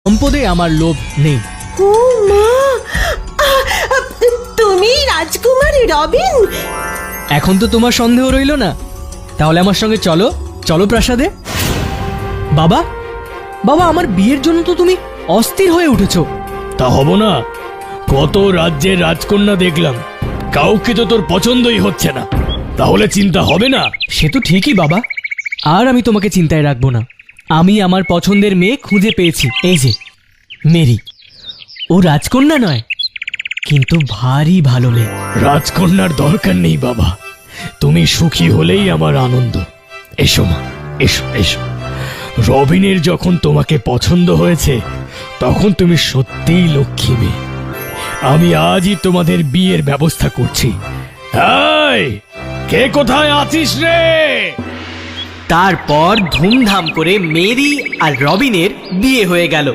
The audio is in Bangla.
সম্পদে আমার লোভ নেই। ও মা, তুমি রাজকুমারী রবিন? এখন তো তোমার সন্দেহ রইল না, তাহলে আমার সঙ্গে চলো, চলো প্রাসাদে। বাবা, বাবা, আমার বিয়ের জন্য তো তুমি অস্থির হয়ে উঠেছো। তা হব না? কত রাজ্যের রাজকন্যা দেখলাম, কাউকে তো তোর পছন্দই হচ্ছে না, তাহলে চিন্তা হবে না? সে তো ঠিকই বাবা, আর আমি তোমাকে চিন্তায় রাখবো না। আমি আমার পছন্দের মেয়ে খুঁজে পেয়েছি, এই যে মেরি। ও রাজকন্যা নয়, কিন্তু ভারী ভালো মেয়ে। রাজকন্যার দরকার নেই বাবা, তুমি সুখী হলেই আমার আনন্দ। এসো মা, এসো এসো। রবিনের যখন তোমাকে পছন্দ হয়েছে, তখন তুমি সত্যিই লক্ষ্মী মেয়ে। আমি আজই তোমাদের বিয়ের ব্যবস্থা করছি। এই, কে কোথায় আছিস রে? তারপর ধুমধাম করে মেরি আর রবিনের বিয়ে হয়ে গেল।